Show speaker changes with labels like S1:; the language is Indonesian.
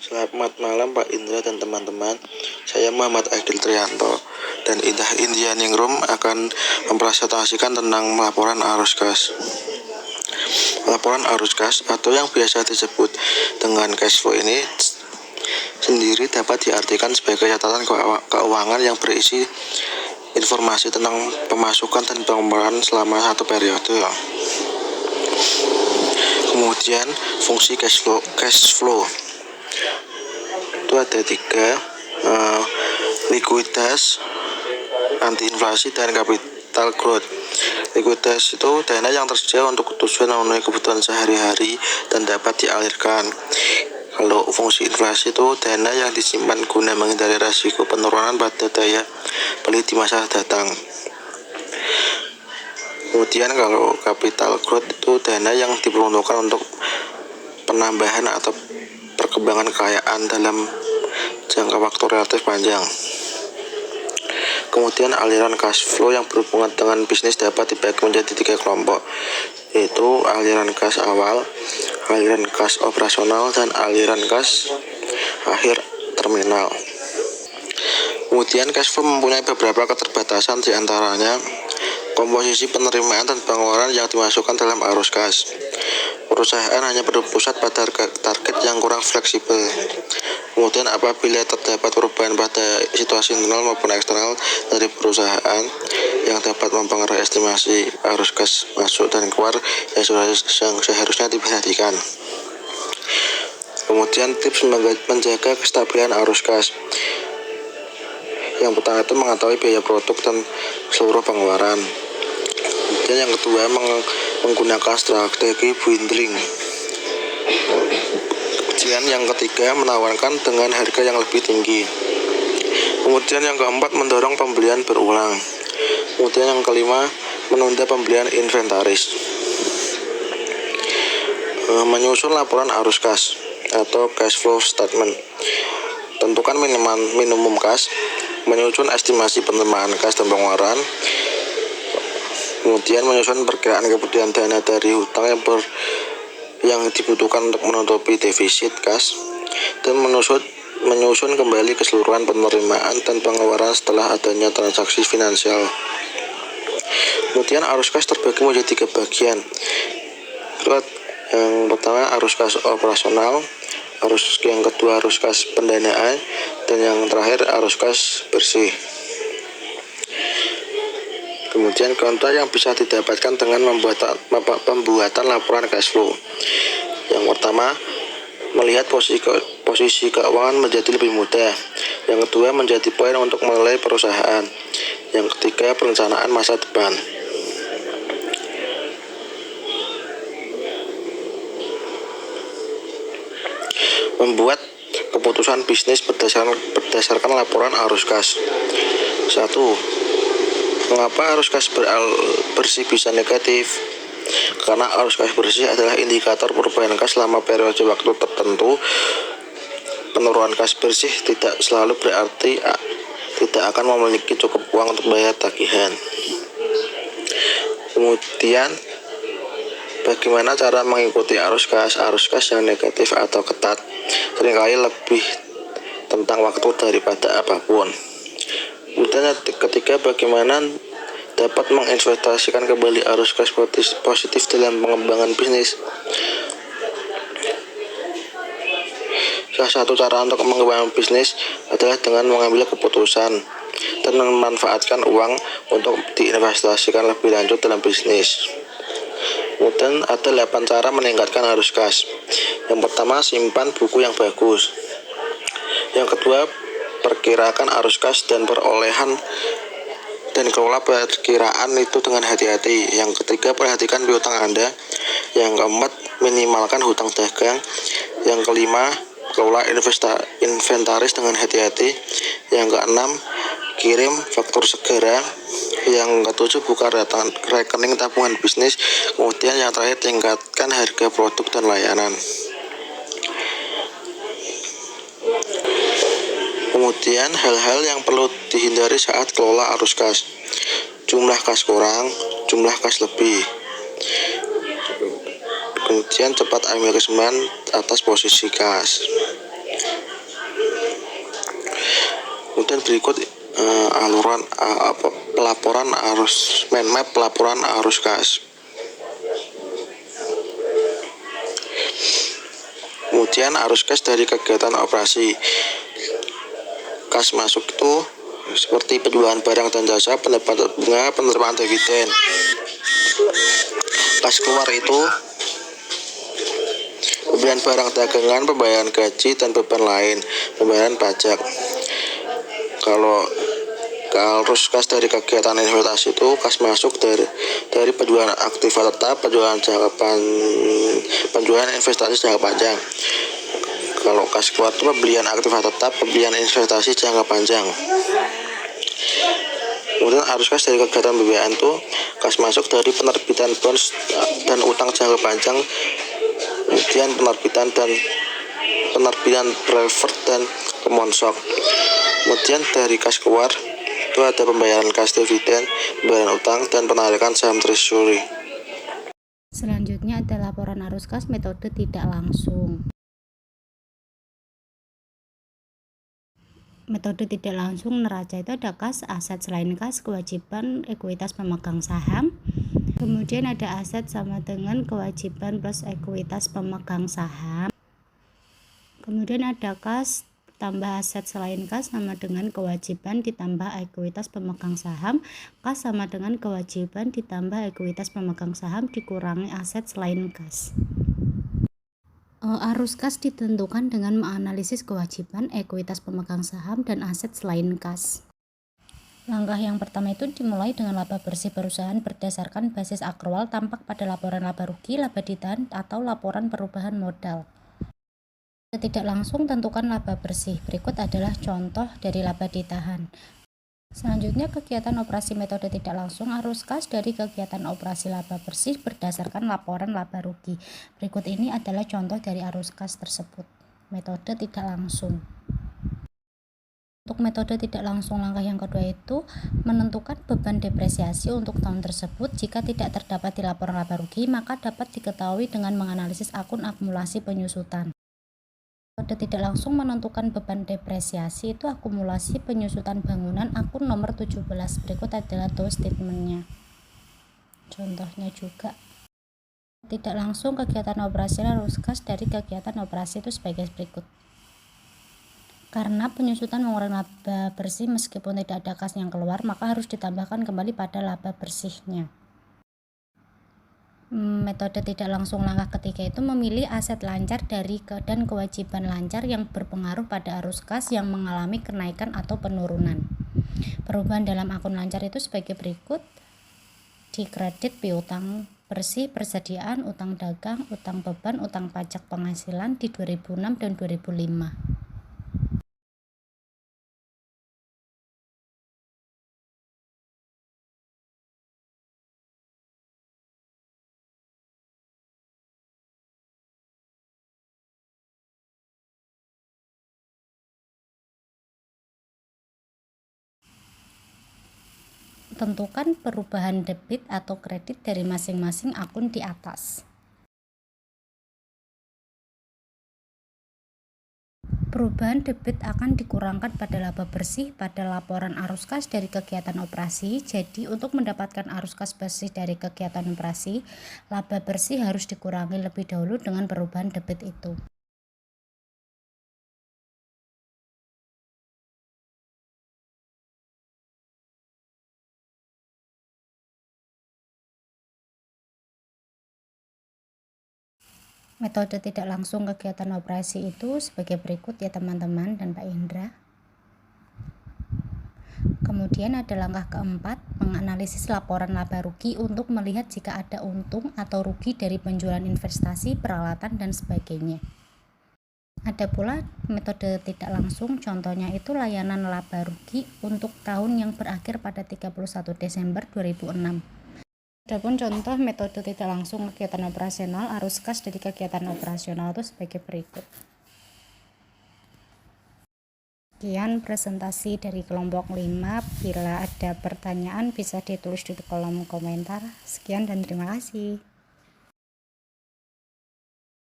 S1: Selamat malam Pak Indra dan teman-teman. Saya Muhammad Aidil Trianto dan Indah Indianingrum akan mempresentasikan tentang laporan arus kas. Laporan arus kas atau yang biasa disebut dengan cash flow ini sendiri dapat diartikan sebagai catatan keuangan yang berisi informasi tentang pemasukan dan pengeluaran selama satu periode. Kemudian fungsi cash flow itu ada tiga, likuiditas, anti inflasi, dan capital growth. Likuiditas itu dana yang tersedia untuk tujuan memenuhi kebutuhan sehari-hari dan dapat dialirkan. Kalau fungsi inflasi itu dana yang disimpan guna menghindari risiko penurunan pada daya beli di masa datang. Kemudian kalau capital growth itu dana yang diperuntukkan untuk penambahan atau perkembangan kekayaan dalam jangka waktu relatif panjang. Kemudian aliran cash flow yang berhubungan dengan bisnis dapat dibagi menjadi tiga kelompok, yaitu aliran kas awal, aliran kas operasional, dan aliran kas akhir terminal. Kemudian cash flow mempunyai beberapa keterbatasan, diantaranya komposisi penerimaan dan pengeluaran yang dimasukkan dalam arus kas. Perusahaan hanya berpusat pada target yang kurang fleksibel. Kemudian apabila terdapat perubahan pada situasi internal maupun eksternal dari perusahaan yang dapat mempengaruhi estimasi arus kas masuk dan keluar yang seharusnya diperhatikan. Kemudian tips menjaga kestabilan arus kas. Yang pertama itu mengetahui biaya produk dan seluruh pengeluaran. Kemudian yang kedua menggunakan strategi bundling. Kemudian yang ketiga menawarkan dengan harga yang lebih tinggi. Kemudian yang keempat mendorong pembelian berulang. Kemudian yang kelima menunda pembelian inventaris. Menyusun laporan arus kas atau cash flow statement. Tentukan minimum kas. Menyusun estimasi penerimaan kas dan pengeluaran. Kemudian menyusun perkiraan kebutuhan dana dari hutang yang dibutuhkan untuk menutupi defisit kas, dan menyusun kembali keseluruhan penerimaan dan pengeluaran setelah adanya transaksi finansial. Kemudian arus kas terbagi menjadi tiga bagian. Yang pertama arus kas operasional, yang kedua arus kas pendanaan, dan yang terakhir arus kas bersih. Kemudian contoh yang bisa didapatkan dengan pembuatan laporan cash flow. Yang pertama, melihat posisi keuangan menjadi lebih mudah. Yang kedua, menjadi poin untuk menilai perusahaan. Yang ketiga, perencanaan masa depan. Membuat keputusan bisnis berdasarkan laporan arus kas. 1. Mengapa arus kas bersih bisa negatif? Karena arus kas bersih adalah indikator perubahan kas selama periode waktu tertentu. Penurunan kas bersih tidak selalu berarti tidak akan memiliki cukup uang untuk bayar tagihan. Kemudian bagaimana cara mengikuti arus kas? Arus kas yang negatif atau ketat seringkali lebih tentang waktu daripada apapun. Kemudian ketiga, bagaimana dapat menginvestasikan kembali arus kas positif dalam pengembangan bisnis. Salah satu cara untuk mengembangkan bisnis adalah dengan mengambil keputusan dan memanfaatkan uang untuk diinvestasikan lebih lanjut dalam bisnis. Kemudian ada 8 cara meningkatkan arus kas. Yang pertama, simpan buku yang bagus. Yang kedua, perkirakan arus kas dan perolehan dan kelola perkiraan itu dengan hati-hati. Yang ketiga, perhatikan piutang Anda. Yang keempat, minimalkan hutang dagang. Yang kelima, kelola inventaris dengan hati-hati. Yang keenam, kirim faktur segera. Yang ketujuh, buka rekening tabungan bisnis. Kemudian yang terakhir, tingkatkan harga produk dan layanan. Kemudian hal-hal yang perlu dihindari saat kelola arus kas. Jumlah kas kurang, jumlah kas lebih. Kemudian cepat ambil kesimpulan atas posisi kas. Kemudian berikut pelaporan arus mind map pelaporan arus kas. Kemudian arus kas dari kegiatan operasi. Kas masuk itu seperti penjualan barang dan jasa, penerimaan bunga, penerimaan dividen. Kas keluar itu pembelian barang dagangan, pembayaran gaji dan beban lain, pembayaran pajak. Kalau arus kas dari kegiatan investasi itu kas masuk dari penjualan aktiva tetap, penjualan investasi jangka panjang. Kalau kas keluar itu pembelian aktiva tetap, pembelian investasi jangka panjang. Kemudian arus kas dari kegiatan pembiayaan itu kas masuk dari penerbitan bonds dan utang jangka panjang, kemudian penerbitan preferred dan common stock. Kemudian dari kas keluar itu ada pembayaran kas dividen, pembayaran utang, dan penarikan saham treasury.
S2: Selanjutnya ada laporan arus kas metode tidak langsung. Metode tidak langsung neraca itu ada kas, aset selain kas, kewajiban, ekuitas pemegang saham. Kemudian ada aset sama dengan kewajiban plus ekuitas pemegang saham. Kemudian ada kas tambah aset selain kas sama dengan kewajiban ditambah ekuitas pemegang saham. Kas sama dengan kewajiban ditambah ekuitas pemegang saham dikurangi aset selain kas. Arus kas ditentukan dengan menganalisis kewajiban, ekuitas pemegang saham, dan aset selain kas. Langkah yang pertama itu dimulai dengan laba bersih perusahaan berdasarkan basis akrual tampak pada laporan laba rugi, laba ditahan, atau laporan perubahan modal. Tidak langsung tentukan laba bersih. Berikut adalah contoh dari laba ditahan. Selanjutnya kegiatan operasi metode tidak langsung arus kas dari kegiatan operasi laba bersih berdasarkan laporan laba rugi. Berikut ini adalah contoh dari arus kas tersebut. Metode tidak langsung. Untuk metode tidak langsung langkah yang kedua itu menentukan beban depresiasi untuk tahun tersebut. Jika tidak terdapat di laporan laba rugi, maka dapat diketahui dengan menganalisis akun akumulasi penyusutan. Metode tidak langsung menentukan beban depresiasi itu akumulasi penyusutan bangunan akun nomor 17. Berikut adalah to statementnya. Contohnya juga. Tidak langsung kegiatan operasi arus kas dari kegiatan operasi itu sebagai berikut. Karena penyusutan mengurangi laba bersih meskipun tidak ada kas yang keluar, maka harus ditambahkan kembali pada laba bersihnya. Metode tidak langsung langkah ketiga itu memilih aset lancar dan kewajiban lancar yang berpengaruh pada arus kas yang mengalami kenaikan atau penurunan. Perubahan dalam akun lancar itu sebagai berikut. Di kredit piutang bersih persediaan, utang dagang, utang beban, utang pajak penghasilan di 2006 dan 2005. Tentukan perubahan debit atau kredit dari masing-masing akun di atas. Perubahan debit akan dikurangkan pada laba bersih pada laporan arus kas dari kegiatan operasi. Jadi untuk mendapatkan arus kas bersih dari kegiatan operasi, laba bersih harus dikurangi lebih dahulu dengan perubahan debit itu. Metode tidak langsung kegiatan operasi itu sebagai berikut ya teman-teman dan Pak Indra. Kemudian ada langkah keempat, menganalisis laporan laba rugi untuk melihat jika ada untung atau rugi dari penjualan investasi, peralatan, dan sebagainya. Ada pula metode tidak langsung, contohnya itu layanan laba rugi untuk tahun yang berakhir pada 31 Desember 2006. Adapun contoh metode tidak langsung kegiatan operasional arus kas dari kegiatan operasional itu sebagai berikut. Sekian presentasi dari kelompok 5. Bila ada pertanyaan bisa ditulis di kolom komentar. Sekian dan terima kasih.